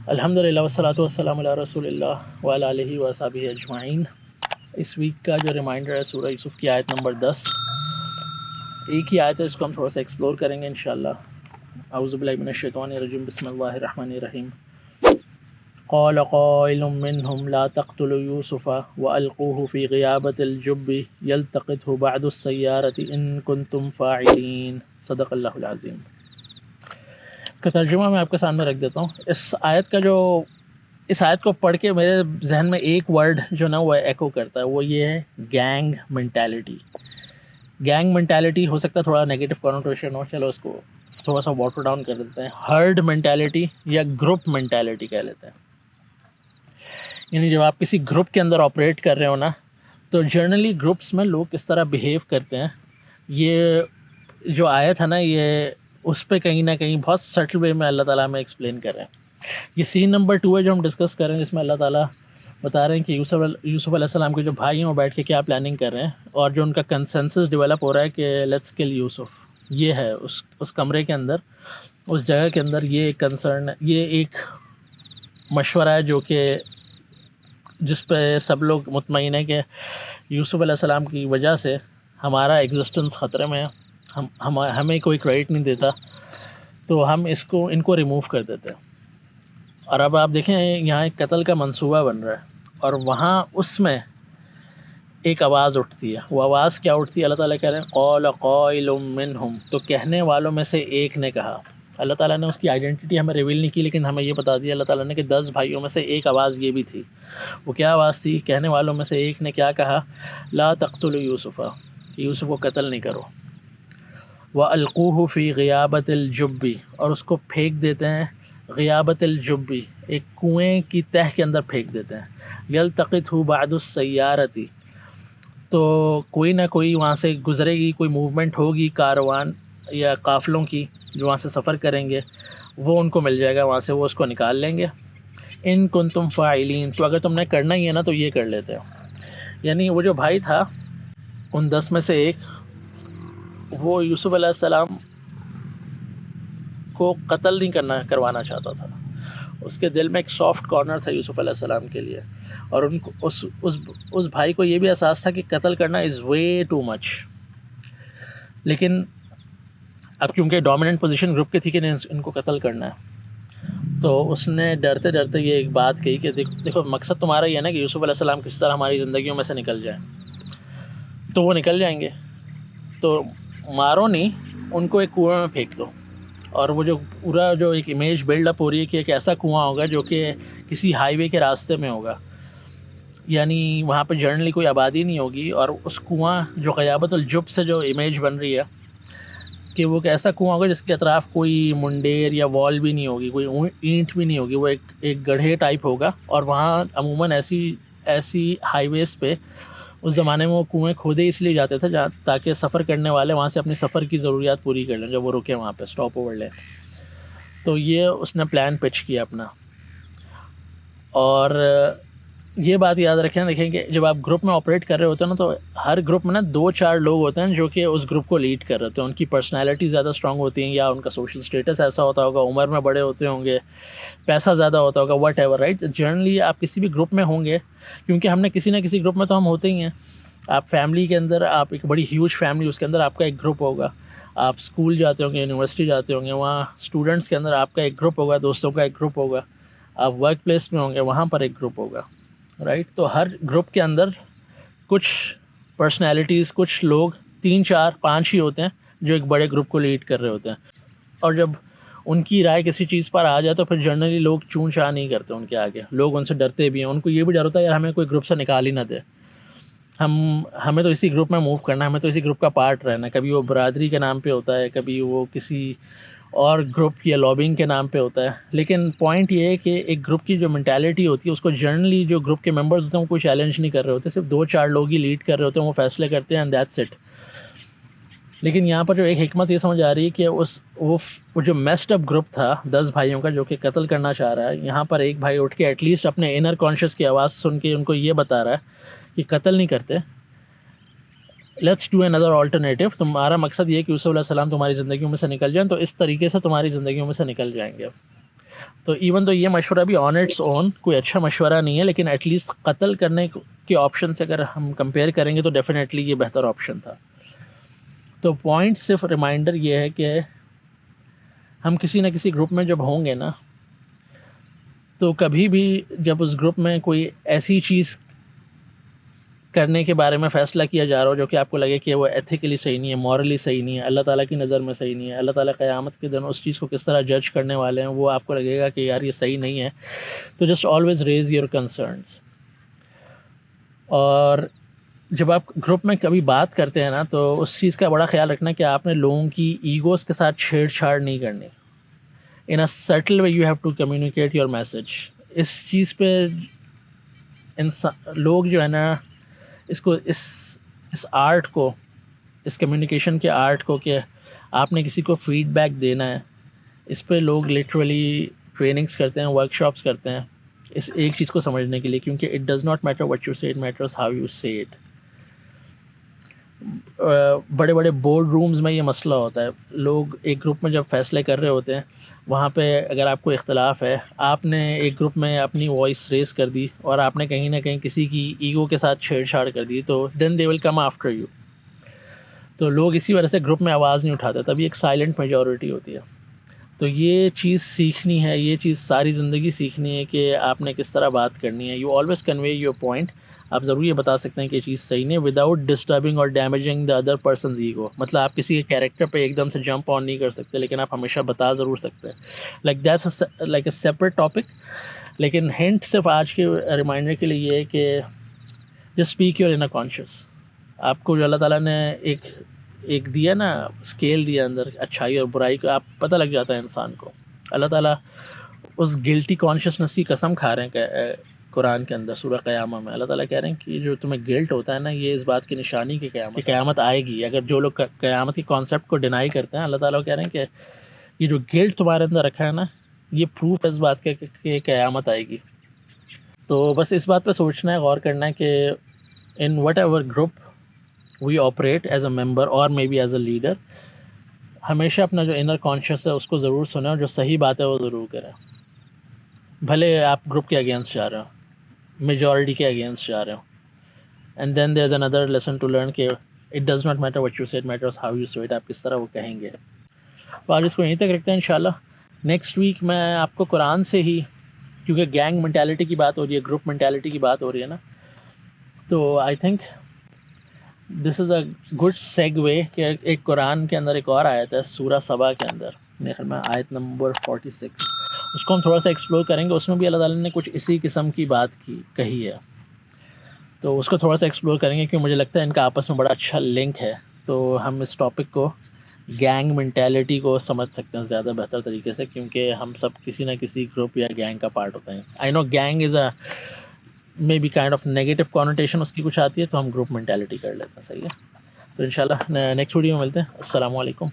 الحمدللہ والصلاۃ والسلام علی رسول اللہ وعلی آلہ وصحبہ اجمعین۔ اس ویک کا جو ریمائنڈر ہے سورہ یوسف کی آیت نمبر 10، ایک ہی آیت ہے، اس کو ہم تھوڑا سا ایکسپلور کریں گے انشاءاللہ۔ اعوذ باللہ من الشیطان الرجیم، بسم اللہ الرحمن الرحیم۔ قال قائل منهم لا تقتلوا يوسف والقوه في غيابة الجب يلتقطه بعض السيارة ان كنتم فاعلين۔ صدق اللہ العظیم۔ کا ترجمہ میں آپ کے سامنے رکھ دیتا ہوں۔ اس آیت کو پڑھ کے میرے ذہن میں ایک ورڈ جو نا وہ ایکو کرتا ہے، وہ یہ ہے گینگ مینٹیلٹی۔ گینگ مینٹیلٹی ہو سکتا ہے تھوڑا نیگیٹو کونوٹیشن ہو، چلو اس کو تھوڑا سا واٹر ڈاؤن کر دیتے ہیں، ہرڈ مینٹیلٹی یا گروپ مینٹیلٹی کہہ لیتے ہیں۔ یعنی جب آپ کسی گروپ کے اندر آپریٹ کر رہے ہو نا، تو جنرلی گروپس میں لوگ کس طرح بیہیو کرتے ہیں، یہ جو آیت ہے نا، یہ اس پہ کہیں نہ کہیں بہت سٹل وے میں اللہ تعالیٰ ہمیں ایکسپلین کر رہے ہیں۔ یہ سین نمبر 2 ہے جو ہم ڈسکس کر رہے ہیں، جس میں اللہ تعالیٰ بتا رہے ہیں کہ یوسف علیہ السلام کے جو بھائی ہیں وہ بیٹھ کے کیا پلاننگ کر رہے ہیں، اور جو ان کا کنسنسس ڈیولپ ہو رہا ہے کہ لیٹس کل یوسف۔ یہ ہے اس کمرے کے اندر، اس جگہ کے اندر یہ ایک کنسرن، یہ ایک مشورہ ہے جو کہ جس پہ سب لوگ مطمئن ہیں کہ یوسف علیہ السلام کی وجہ سے ہمارا ایگزسٹنس خطرے میں ہے، ہمیں کوئی کریڈٹ نہیں دیتا، تو ہم ان کو ریموو کر دیتے ہیں۔ اور اب آپ دیکھیں یہاں ایک قتل کا منصوبہ بن رہا ہے، اور وہاں اس میں ایک آواز اٹھتی ہے۔ وہ آواز کیا اٹھتی ہے؟ اللہ تعالیٰ کہہ رہے ہیں قال قائل منہم، تو کہنے والوں میں سے ایک نے کہا۔ اللہ تعالیٰ نے اس کی آئیڈینٹی ہمیں ریویل نہیں کی، لیکن ہمیں یہ بتا دیا اللہ تعالیٰ نے کہ 10 بھائیوں میں سے ایک آواز یہ بھی تھی۔ وہ کیا آواز تھی؟ کہنے والوں میں سے ایک نے کیا کہا؟ لا تقتلوا یوسف، کہ یوسف کو قتل نہیں کرو، وَأَلْقُوهُ فِي غِيَابَةِ الْجُبِّ، اور اس کو پھینک دیتے ہیں غیابت الجب، ایک کنویں کی تہ کے اندر پھینک دیتے ہیں۔ یلتقطہ بعض السیارۃ، تو کوئی نہ کوئی وہاں سے گزرے گی، کوئی موومنٹ ہوگی کاروان یا قافلوں کی جو وہاں سے سفر کریں گے، وہ ان کو مل جائے گا وہاں سے، وہ اس کو نکال لیں گے۔ ان کنتم فاعلین، تو اگر تم نے کرنا ہی ہے نا تو یہ کر لیتے ہو۔ یعنی وہ جو بھائی تھا ان 10 میں سے ایک، وہ یوسف علیہ السلام کو قتل نہیں کروانا چاہتا تھا۔ اس کے دل میں ایک سافٹ کارنر تھا یوسف علیہ السلام کے لیے، اور ان کو اس بھائی کو یہ بھی احساس تھا کہ قتل کرنا از وے ٹو مچ۔ لیکن اب کیونکہ ڈومیننٹ پوزیشن گروپ کی تھی کہ ان کو قتل کرنا ہے، تو اس نے ڈرتے ڈرتے یہ ایک بات کہی کہ دیکھو مقصد تمہارا یہ ہے نا کہ یوسف علیہ السلام کس طرح ہماری زندگیوں میں سے نکل جائیں، تو وہ نکل جائیں گے، تو مارو نہیں، ان کو ایک کنویں میں پھینک دو۔ اور وہ جو پورا جو ایک امیج بلڈ اپ ہو رہی ہے کہ ایک ایسا کنواں ہوگا جو کہ کسی ہائی وے کے راستے میں ہوگا، یعنی وہاں پہ جنرلی کوئی آبادی نہیں ہوگی، اور اس کنواں جو غیابت الجب سے جو امیج بن رہی ہے کہ وہ ایک ایسا کنواں ہوگا جس کے اطراف کوئی منڈیر یا وال بھی نہیں ہوگی، کوئی اینٹ بھی نہیں ہوگی، وہ ایک گڑھے ٹائپ ہوگا۔ اور وہاں عموماً ایسی ہائی ویز پہ اس زمانے میں وہ کنویں کھودے اس لیے جاتے تھے تاکہ سفر کرنے والے وہاں سے اپنی سفر کی ضروریات پوری کر لیں جب وہ رکے وہاں پہ، اسٹاپ اوور لیں۔ تو یہ اس نے پلان پچ کیا اپنا۔ اور یہ بات یاد رکھیں، دیکھیں کہ جب آپ گروپ میں آپریٹ کر رہے ہوتے ہیں نا، تو ہر گروپ میں نا 2-4 لوگ ہوتے ہیں جو کہ اس گروپ کو لیڈ کر رہے ہوتے ہیں۔ ان کی پرسنالٹی زیادہ اسٹرانگ ہوتی ہیں، یا ان کا سوشل اسٹیٹس ایسا ہوتا ہوگا، عمر میں بڑے ہوتے ہوں گے، پیسہ زیادہ ہوتا ہوگا، واٹ ایور، رائٹ۔ جنرلی آپ کسی بھی گروپ میں ہوں گے، کیونکہ ہم نے کسی نہ کسی گروپ میں تو ہم ہوتے ہی ہیں۔ آپ فیملی کے اندر، آپ ایک بڑی ہیوج فیملی، اس کے اندر آپ کا ایک گروپ ہوگا۔ آپ اسکول جاتے ہوں گے، یونیورسٹی جاتے ہوں گے، وہاں اسٹوڈنٹس کے اندر آپ کا ایک گروپ ہوگا، دوستوں کا ایک گروپ ہوگا۔ آپ ورک پلیس میں ہوں گے، وہاں پر ایک گروپ ہوگا، رائٹ۔ تو ہر گروپ کے اندر کچھ پرسنالٹیز، کچھ لوگ 3-4-5 ہی ہوتے ہیں جو ایک بڑے گروپ کو لیڈ کر رہے ہوتے ہیں، اور جب ان کی رائے کسی چیز پر آ جائے تو پھر جنرلی لوگ چون چاہ نہیں کرتے ان کے آگے، لوگ ان سے ڈرتے بھی ہیں، ان کو یہ بھی ڈر ہوتا ہے یار ہمیں کوئی گروپ سے نکال ہی نہ دے، ہمیں تو اسی گروپ میں موو کرنا ہے، ہمیں تو اسی گروپ کا پارٹ رہنا ہے۔ کبھی وہ برادری کے نام پہ ہوتا ہے، کبھی وہ کسی اور گروپ یا لابنگ کے نام پہ ہوتا ہے۔ لیکن پوائنٹ یہ ہے کہ ایک گروپ کی جو مینٹیلٹی ہوتی ہے اس کو جنرلی جو گروپ کے ممبرز ہوتے ہیں وہ کوئی چیلنج نہیں کر رہے ہوتے، صرف 2-4 لوگ ہی لیڈ کر رہے ہوتے ہیں، وہ فیصلے کرتے ہیں، اینڈ دیٹس اٹ۔ لیکن یہاں پر جو ایک حکمت یہ سمجھ آ رہی ہے کہ وہ جو میسڈ اپ گروپ تھا 10 بھائیوں کا جو کہ قتل کرنا چاہ رہا ہے، یہاں پر ایک بھائی اٹھ کے ایٹ لیسٹ اپنے انر کانشیس کی آواز سن کے ان کو یہ بتا رہا ہے کہ قتل نہیں کرتے، لیٹس ڈو اندر آلٹرنیٹیو۔ تمہارا مقصد یہ ہے کہ یوسف علیہ السلام تمہاری زندگیوں میں سے نکل جائیں، تو اس طریقے سے تمہاری زندگیوں میں سے نکل جائیں گے۔ تو ایون تو یہ مشورہ بھی آن اٹس اون کوئی اچھا مشورہ نہیں ہے، لیکن ایٹ لیسٹ قتل کرنے کے آپشن سے اگر ہم کمپیئر کریں گے تو ڈیفینیٹلی یہ بہتر آپشن تھا. تو پوائنٹ صرف ریمائنڈر یہ ہے کہ ہم کسی نہ کسی گروپ میں جب ہوں گے نا، تو کبھی بھی جب اس گروپ میں کوئی ایسی چیز کرنے کے بارے میں فیصلہ کیا جا رہا ہو جو کہ آپ کو لگے کہ وہ ایتھیکلی صحیح نہیں ہے، مورلی صحیح نہیں ہے، اللہ تعالیٰ کی نظر میں صحیح نہیں ہے، اللہ تعالیٰ قیامت کے دن اس چیز کو کس طرح جج کرنے والے ہیں، وہ آپ کو لگے گا کہ یار یہ صحیح نہیں ہے، تو just always raise your concerns. اور جب آپ گروپ میں کبھی بات کرتے ہیں نا، تو اس چیز کا بڑا خیال رکھنا کہ آپ نے لوگوں کی ایگوز کے ساتھ چھیڑ چھاڑ نہیں کرنی. In a subtle way you have to communicate your message. اس چیز پہ لوگ جو ہے نا اس کو اس آرٹ کو، اس کمیونیکیشن کے آرٹ کو کہ آپ نے کسی کو فیڈ بیک دینا ہے، اس پہ لوگ لٹرلی ٹریننگز کرتے ہیں، ورک شاپس کرتے ہیں اس ایک چیز کو سمجھنے کے لیے، کیونکہ it does not matter what you say, it matters how you say it. بڑے بڑے بورڈ رومز میں یہ مسئلہ ہوتا ہے. لوگ ایک گروپ میں جب فیصلے کر رہے ہوتے ہیں، وہاں پہ اگر آپ کو اختلاف ہے، آپ نے ایک گروپ میں اپنی وائس ریز کر دی اور آپ نے کہیں نہ کہیں کسی کی ایگو کے ساتھ چھیڑ چھاڑ کر دی، تو دین دے ول کم آفٹر یو. تو لوگ اسی وجہ سے گروپ میں آواز نہیں اٹھاتے، تبھی ایک سائلنٹ میجورٹی ہوتی ہے. تو یہ چیز سیکھنی ہے، یہ چیز ساری زندگی سیکھنی ہے کہ آپ نے کس طرح بات کرنی ہے. You always convey your point. آپ ضرور یہ بتا سکتے ہیں کہ یہ چیز صحیح نہیں ہے وداؤٹ ڈسٹربنگ اور damaging the other persons ego. مطلب آپ کسی کے کیریکٹر پہ ایک دم سے جمپ آن نہیں کر سکتے، لیکن آپ ہمیشہ بتا ضرور سکتے ہیں. Like that's like a separate topic. لیکن ہنٹ صرف آج کے ریمائنڈر کے لیے یہ ہے کہ just speak your inner conscious. آپ کو جو اللہ تعالیٰ نے ایک دیا نا اسکیل دیا اندر اچھائی اور برائی کا، آپ پتہ لگ جاتا ہے انسان کو. اللہ تعالیٰ اس گلٹی کانشیسنس کی قسم کھا رہے ہیں کہ قرآن کے اندر سورہ قیامہ میں اللہ تعالیٰ کہہ رہے ہیں کہ جو تمہیں گلٹ ہوتا ہے نا، یہ اس بات کی نشانی کہ قیامت آئے گی. اگر جو لوگ قیامت کی کانسیپٹ کو ڈینائی کرتے ہیں، اللہ تعالیٰ کہہ رہے ہیں کہ یہ جو گلٹ تمہارے اندر رکھا ہے نا، یہ پروف ہے اس بات کا کہ قیامت آئے گی. تو بس اس بات پہ سوچنا ہے، غور کرنا ہے کہ in whatever group we operate as a member or maybe as a leader, ہمیشہ اپنا جو انر کانشیس ہے اس کو ضرور سنیں اور جو صحیح بات ہے وہ ضرور کریں. بھلے آپ گروپ کے اگینسٹ جا رہے ہو، میجورٹی کے اگینسٹ جا رہے ہو. And then there is another lesson to learn کہ it does not matter what you say, it matters how you say it. آپ کس طرح وہ کہیں گے. تو آج اس کو یہیں تک رکھتے ہیں انشاءاللہ. نیکسٹ ویک میں آپ کو قرآن سے ہی، کیونکہ گینگ مینٹیلٹی کی بات ہو رہی ہے، گروپ مینٹیلٹی کی بات ہو رہی ہے نا، تو I think this is a good سیگ وے کہ ایک قرآن کے اندر ایک اور آیت ہے سورہ سبا کے اندر، میرے خیال میں آیت نمبر 46، اس کو ہم تھوڑا سا ایکسپلور کریں گے. اس میں بھی اللہ تعالیٰ نے کچھ اسی قسم کی بات کہی ہے، تو اس کو تھوڑا سا ایکسپلور کریں گے کیونکہ مجھے لگتا ہے ان کا آپس میں بڑا اچھا لنک ہے. تو ہم اس ٹاپک کو، گینگ مینٹیلٹی کو سمجھ سکتے ہیں زیادہ بہتر طریقے سے، کیونکہ ہم سب کسی نہ کسی گروپ یا گینگ کا پارٹ ہوتے ہیں. I know gang is a maybe kind of negative connotation اس کی کچھ آتی ہے، تو ہم گروپ مینٹیلٹی کر لیتے ہیں. صحیح ہے. تو انشاءاللہ نیکسٹ ویڈیو میں ملتے ہیں. السلام علیکم.